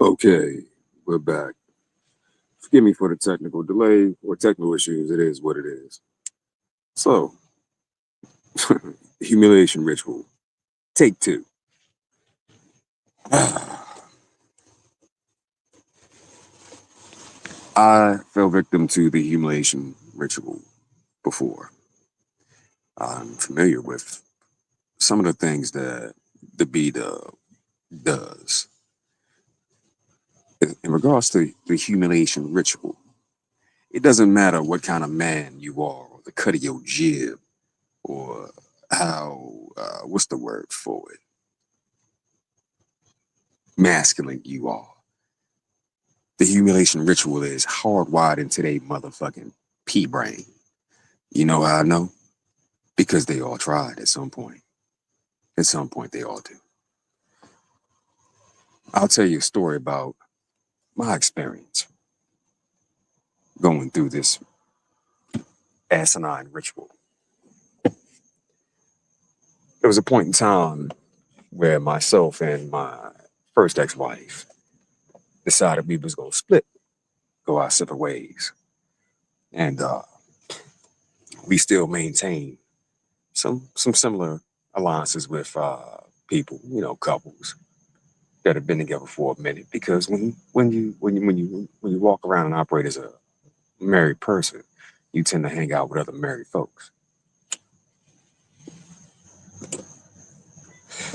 Okay, we're back. Forgive me for the technical delay or technical issues. It is what it is. So, humiliation ritual. Take two. I fell victim to the humiliation ritual before. I'm familiar with some of the things that the B dub does. In regards to the humiliation ritual, it doesn't matter what kind of man you are, or the cut of your jib, or how, what's the word for it? Masculine you are. The humiliation ritual is hardwired into their motherfucking pea brain. You know how I know? Because they all tried at some point. At some point, they all do. I'll tell you a story about my experience going through this asinine ritual. There was a point in time where myself and my first ex-wife decided we was gonna split, go our separate ways, and we still maintain some similar alliances with people, couples that have been together for a minute. Because when you walk around and operate as a married person, you tend to hang out with other married folks.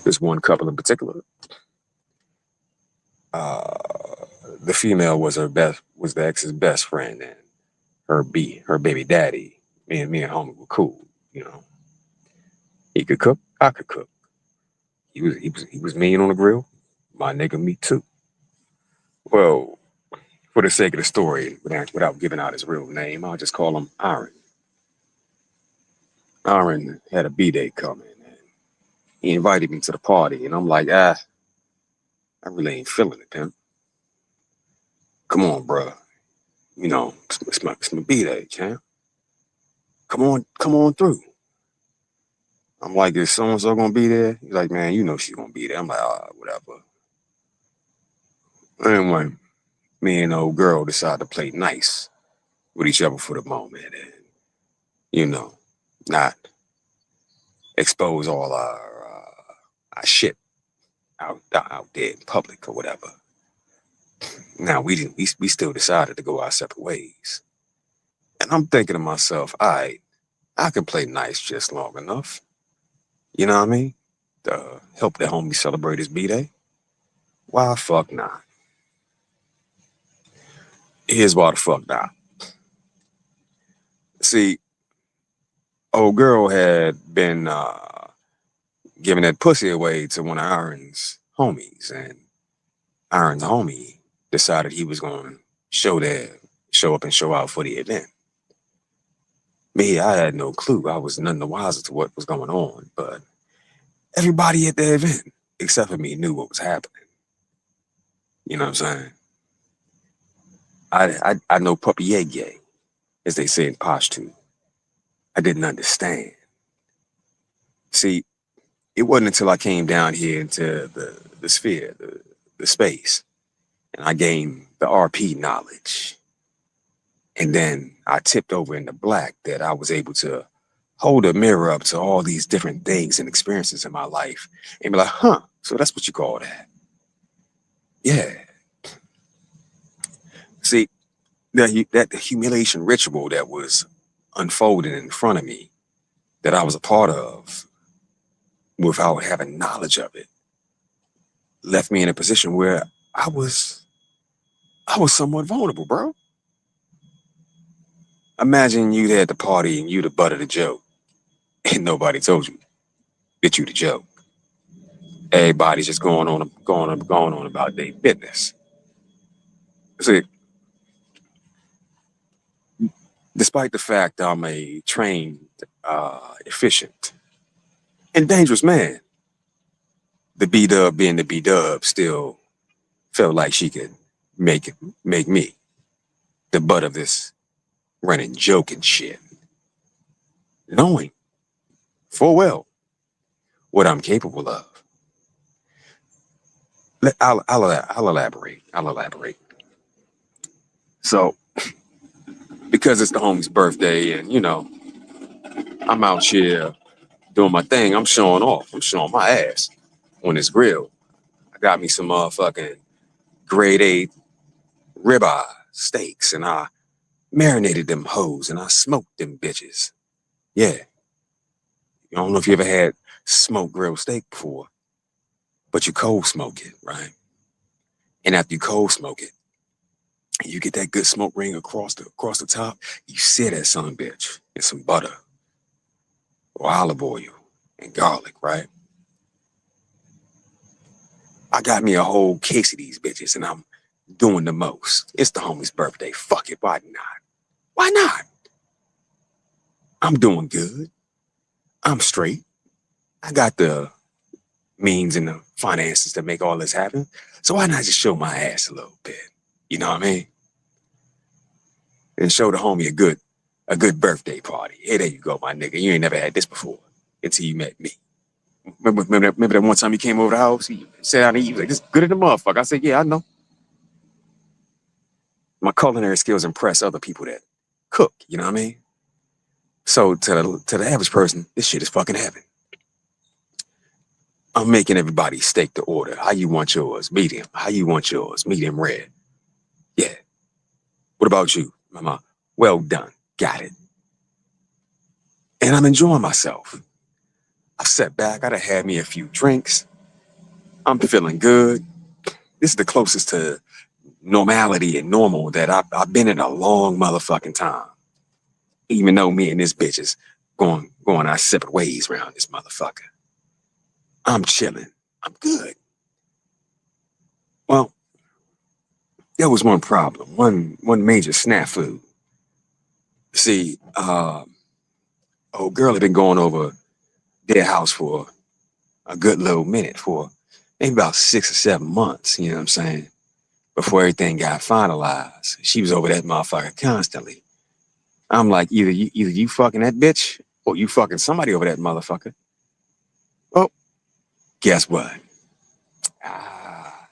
This one couple in particular, uh, the female was the ex's best friend, and her baby daddy. Me and homie were cool. You know, he could cook, I could cook. He was mean on the grill. My nigga, me too. Well, for the sake of the story, without giving out his real name, I'll just call him Aaron. Aaron had a B-day coming, and he invited me to the party, and I'm like, I really ain't feeling it, pimp. Come on, bro. It's my B-day, champ. Come on through. I'm like, is so and so gonna be there? He's like, man, you know she's gonna be there. I'm like, whatever. Anyway, me and the old girl decided to play nice with each other for the moment, and you know, not expose all our shit out there in public or whatever. Now we didn't. We still decided to go our separate ways. And I'm thinking to myself, all right, I can play nice just long enough. You know what I mean? To help the homie celebrate his B-day. Why fuck not? Here's why the fuck not. See, old girl had been giving that pussy away to one of Aaron's homies, and Aaron's homie decided he was going to show up and show out for the event. Me, I had no clue. I was none the wiser to what was going on, but everybody at the event, except for me, knew what was happening. You know what I'm saying? I know puppy yay gay, as they say in Pashto. I didn't understand. See, it wasn't until I came down here into the sphere, the space, and I gained the RP knowledge. And then I tipped over into black that I was able to hold a mirror up to all these different things and experiences in my life and be like, huh, so that's what you call that. Yeah. See, that humiliation ritual that was unfolding in front of me that I was a part of without having knowledge of it left me in a position where I was I was somewhat vulnerable, bro. Imagine you had the party and you the butt of the joke and nobody told you that you the joke. Everybody's just going on about their business. See, despite the fact I'm a trained, efficient, and dangerous man, the B Dub being the B Dub still felt like she could make make me the butt of this running joke and shit, knowing full well what I'm capable of. I'll elaborate. I'll elaborate. So, because it's the homie's birthday, and I'm out here doing my thing, I'm showing off. I'm showing my ass on this grill. I got me some motherfucking grade A ribeye steaks, and I marinated them hoes, and I smoked them bitches. Yeah, I don't know if you ever had smoked grilled steak before, but you cold smoke it, right? And after you cold smoke it, you get that good smoke ring across the top. You sear that son of a bitch in some butter or olive oil and garlic, right? I got me a whole case of these bitches, and I'm doing the most. It's the homie's birthday. Fuck it, why not? Why not? I'm doing good. I'm straight. I got the means and the finances to make all this happen. So why not just show my ass a little bit? You know what I mean? And show the homie a good birthday party. Hey, there you go, my nigga. You ain't never had this before until you met me. Remember that one time you came over the house? He said, "I need you." Like, this good as the motherfucker. I said, "Yeah, I know." My culinary skills impress other people that cook. You know what I mean? So to the average person, this shit is fucking heaven. I'm making everybody steak to order. How you want yours? Medium. How you want yours? Medium rare. Yeah. What about you, mama? Well done. Got it. And I'm enjoying myself. I sat back. I done had me a few drinks. I'm feeling good. This is the closest to normality and normal that I've been in a long motherfucking time. Even though me and this bitch is going our separate ways around this motherfucker. I'm chilling. I'm good. Well, there was one problem, one major snafu. See, old girl had been going over their house for a good little minute, for maybe about 6 or 7 months, you know what I'm saying? Before everything got finalized. She was over that motherfucker constantly. I'm like, either you fucking that bitch or you fucking somebody over that motherfucker. Well, guess what? Ah,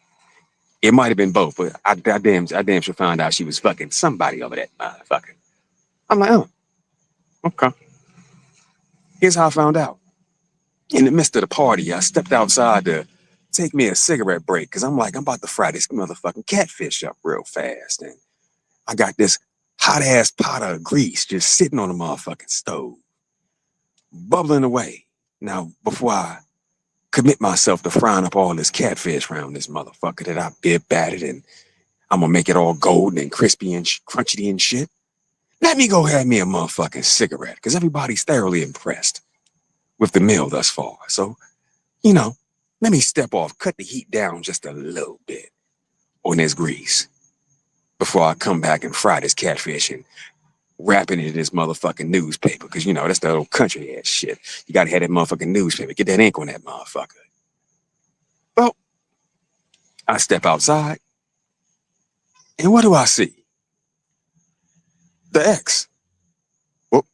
it might have been both, but I damn sure found out she was fucking somebody over that motherfucker. I'm like, oh, okay. Here's how I found out. In the midst of the party, I stepped outside to take me a cigarette break because I'm like, I'm about to fry this motherfucking catfish up real fast. And I got this hot ass pot of grease just sitting on the motherfucking stove, bubbling away. Now, before I commit myself to frying up all this catfish around this motherfucker that I bib batted and I'm gonna make it all golden and crispy and crunchy and shit, let me go have me a motherfucking cigarette because everybody's thoroughly impressed with the meal thus far. So, you know, let me step off, cut the heat down just a little bit on this grease before I come back and fry this catfish and wrap it in this motherfucking newspaper. Cause that's that old country ass shit. You gotta have that motherfucking newspaper. Get that ink on that motherfucker. Well, I step outside and what do I see? The ex, well,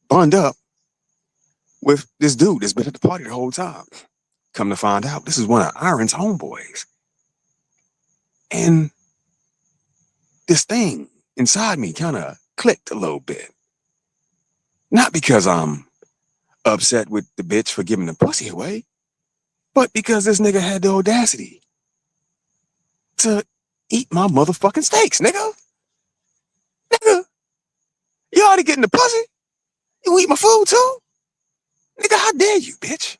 bunned up with this dude that's been at the party the whole time. Come to find out, this is one of Iron's homeboys. And this thing inside me kind of clicked a little bit. Not because I'm upset with the bitch for giving the pussy away, but because this nigga had the audacity to eat my motherfucking steaks, nigga. Nigga, you already getting the pussy? You eat my food too? Nigga, how dare you, bitch?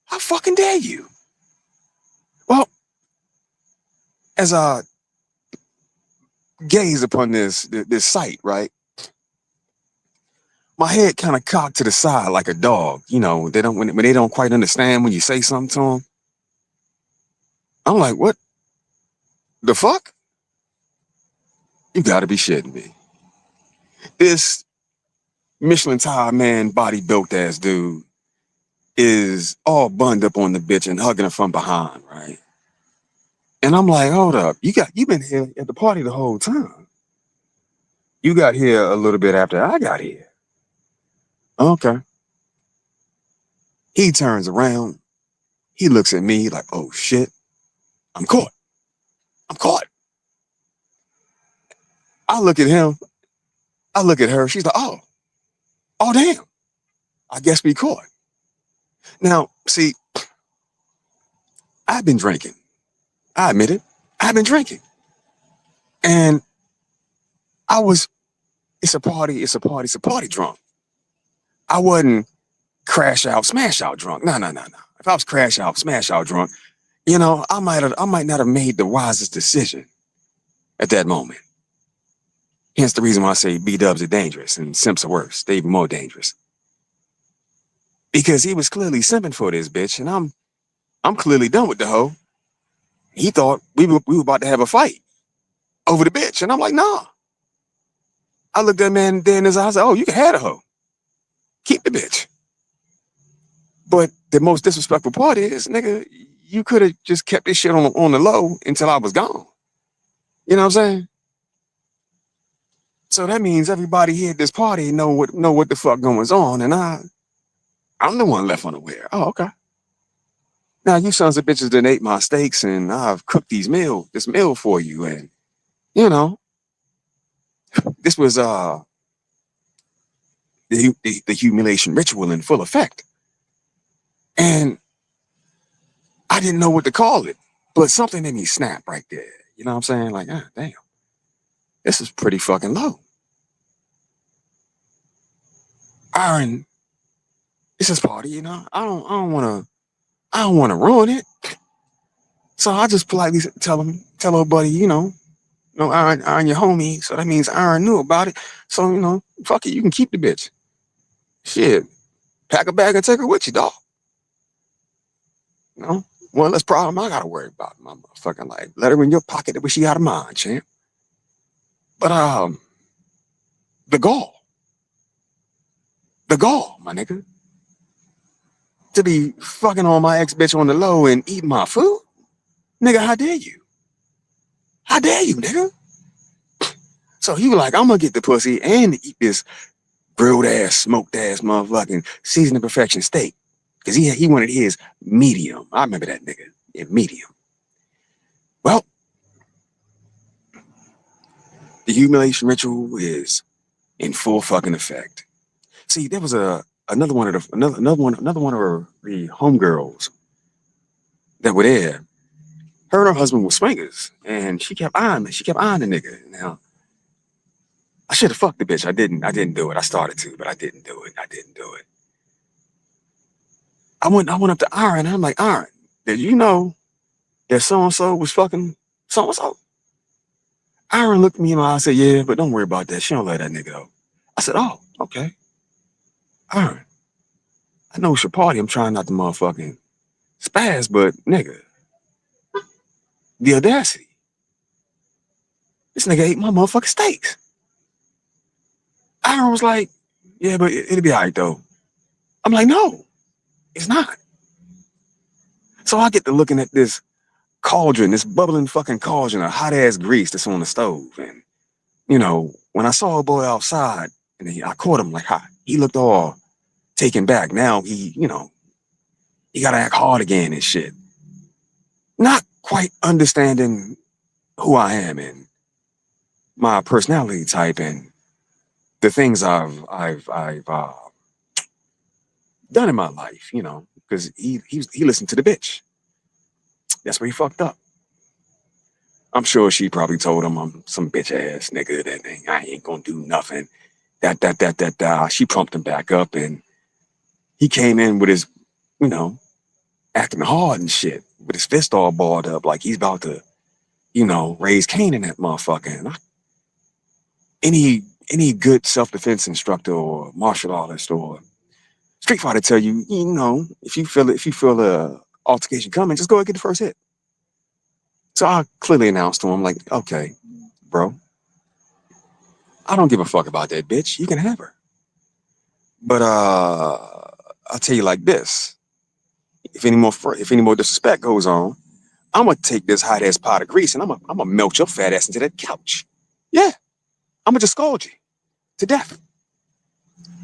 How fucking dare you? Well, as I gaze upon this sight, right? My head kind of cocked to the side like a dog. They don't when they don't quite understand when you say something to them. I'm like, what the fuck? You gotta be shitting me. This Michelin tire man, body built ass dude is all bunned up on the bitch and hugging her from behind, right? And I'm like, hold up, you been here at the party the whole time. You got here a little bit after I got here. Okay. He turns around, he looks at me like, oh shit, I'm caught. I'm caught. I look at him. I look at her. She's like, oh, damn. I guess we caught. Now, see, I've been drinking. I admit it. I've been drinking. And I was, it's a party drunk. I wasn't crash out, smash out drunk. No. If I was crash out, smash out drunk, I might not have made the wisest decision at that moment. Hence the reason why I say B-dubs are dangerous and simps are worse. They're even more dangerous. Because he was clearly simping for this bitch, and I'm clearly done with the hoe. He thought we were about to have a fight over the bitch, and I'm like, nah. I looked at that man dead in his eyes. I said, oh, you can have the hoe. Keep the bitch. But the most disrespectful part is, nigga, you could have just kept this shit on the low until I was gone. You know what I'm saying? So that means everybody here at this party know what the fuck going on, and I'm the one left unaware. Oh, okay. Now you sons of bitches done ate my steaks, and I've cooked this meal for you, and this was the humiliation ritual in full effect, and I didn't know what to call it, but something in me snapped right there. You know what I'm saying? Like, damn, this is pretty fucking low. Aaron, it's his party, I don't want to ruin it. So I just politely tell her buddy, Aaron your homie. So that means Aaron knew about it. So, fuck it, you can keep the bitch. Shit, pack a bag and take her with you, dog. One less problem I gotta worry about in my motherfucking life. Let her in your pocket that she out of mine, champ. But the gall, my nigga, to be fucking on my ex bitch on the low and eat my food, nigga, how dare you? How dare you, nigga? So he was like, I'm gonna get the pussy and eat this grilled ass, smoked ass motherfucking seasoned to perfection steak. Cause he wanted his medium. I remember that nigga in medium. Well, the humiliation ritual is in full fucking effect. See, there was another one of the homegirls that were there. Her and her husband were swingers, and she kept eyeing the nigga. Now, I should have fucked the bitch. I didn't do it. I started to, but I didn't do it. I went up to Aaron, and I'm like, Aaron, did you know that so-and-so was fucking so-and-so? Aaron looked me in my eye and said, yeah, but don't worry about that. She don't let that nigga go. I said, oh, okay. Aaron, I know it's your party. I'm trying not to motherfucking spaz, but nigga, the audacity. This nigga ate my motherfucking steaks. Aaron was like, yeah, but it'll be all right, though. I'm like, no, it's not. So I get to looking at this cauldron, this bubbling fucking cauldron of hot ass grease that's on the stove. And, when I saw a boy outside and I caught him like hot, he looked all taken back. Now he got to act hard again and shit. Not quite understanding who I am and my personality type and the things I've done in my life, because he listened to the bitch. That's where he fucked up. I'm sure she probably told him I'm some bitch ass nigga that I ain't gonna do nothing. That. She pumped him back up, and he came in with his, acting hard and shit, with his fist all balled up like he's about to, raise Cain in that motherfucker. And any good self-defense instructor or martial artist or street fighter tell you, if you feel a altercation coming, just go and get the first hit. So I clearly announced to him, like, okay, bro, I don't give a fuck about that bitch. You can have her. But I'll tell you like this. If any more disrespect goes on, I'm gonna take this hot ass pot of grease and I'm gonna melt your fat ass into that couch. Yeah, I'm gonna just scald you to death.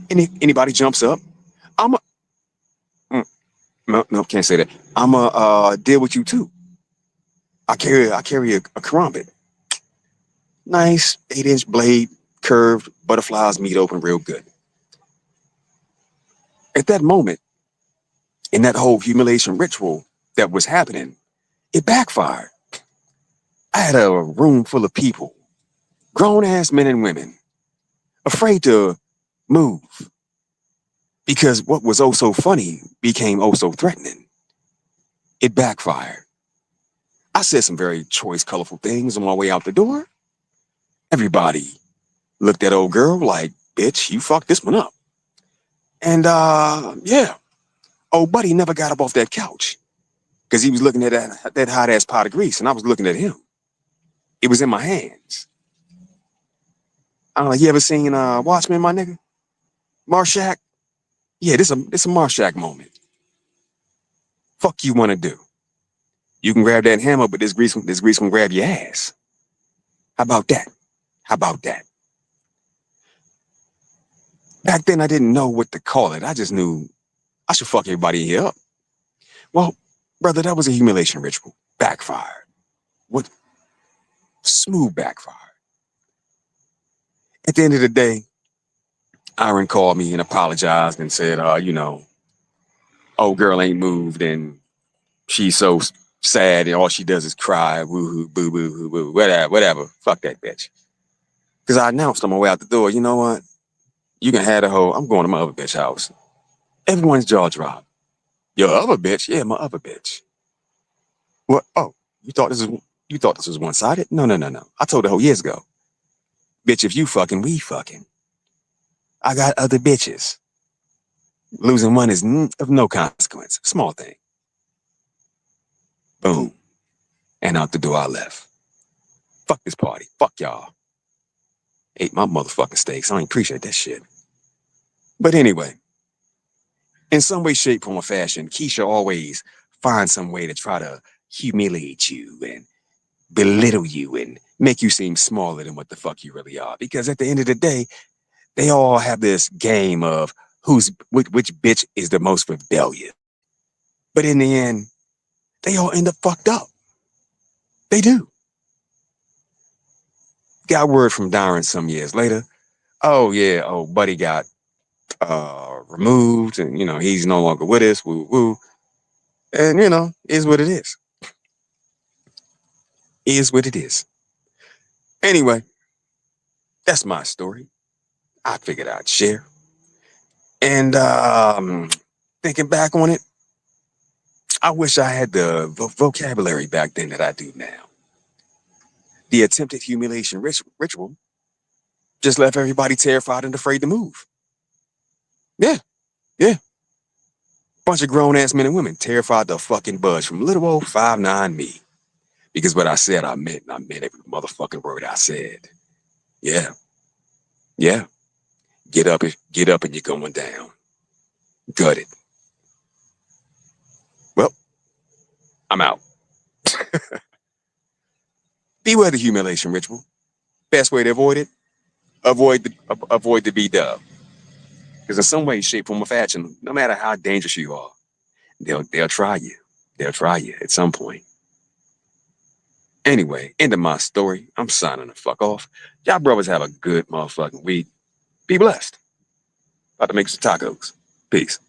And if anybody jumps up, I'm no, can't say that. I'm gonna deal with you too. I carry a karambit. Nice 8-inch blade, curved, butterflies meet open real good. At that moment, in that whole humiliation ritual that was happening, it backfired. I had a room full of people, grown ass men and women, afraid to move because what was oh so funny became oh so threatening. It backfired. I said some very choice, colorful things on my way out the door. Everybody looked at old girl like, bitch, you fucked this one up. And yeah, old buddy never got up off that couch because he was looking at that hot ass pot of grease and I was looking at him. It was in my hands. I don't know, you ever seen Watchmen, my nigga? Marshak? Yeah, this a Marshak moment. Fuck you wanna do? You can grab that hammer, but this grease can grab your ass. How about that? How about that? Back then I didn't know what to call it. I just knew I should fuck everybody here up. Well, brother, that was a humiliation ritual. Backfired. What smooth backfire. At the end of the day, Aaron called me and apologized and said, old girl ain't moved and she's so sad and all she does is cry, woo-hoo, boo-boo, hoo-boo, whatever, whatever. Fuck that bitch. Because I announced on my way out the door, you know what? You can have the hoe. I'm going to my other bitch house. Everyone's jaw dropped. Your other bitch? Yeah, my other bitch. What? Oh, you thought this was one-sided? No, no, no, no. I told the hoe years ago. Bitch, if you fucking, we fucking. I got other bitches. Losing one is of no consequence. Small thing. Boom. And out the door I left. Fuck this party. Fuck y'all. Ate my motherfucking steaks. I ain't appreciate that shit. But anyway, in some way, shape, form, or fashion, Keisha always finds some way to try to humiliate you and belittle you and make you seem smaller than what the fuck you really are. Because at the end of the day, they all have this game of which bitch is the most rebellious. But in the end, they all end up fucked up. They do. Got word from Darren some years later. Oh yeah, oh buddy got removed, and he's no longer with us. Woo woo, and is what it is. Is what it is. Anyway, that's my story. I figured I'd share, and thinking back on it, I wish I had the vocabulary back then that I do now. The attempted humiliation ritual just left everybody terrified and afraid to move. Yeah, yeah. Bunch of grown ass men and women terrified to fucking budge from little old 5'9" me. Because what I said, I meant, and I meant every motherfucking word I said. Yeah, yeah. Get up and you're going down. Gutted. Well, I'm out. Beware the humiliation ritual. Best way to avoid it, avoid the B-dub. Because in some way, shape, form, or fashion, no matter how dangerous you are, they'll try you. They'll try you at some point. Anyway, end of my story. I'm signing the fuck off. Y'all brothers have a good motherfucking week. Be blessed. About to make some tacos. Peace.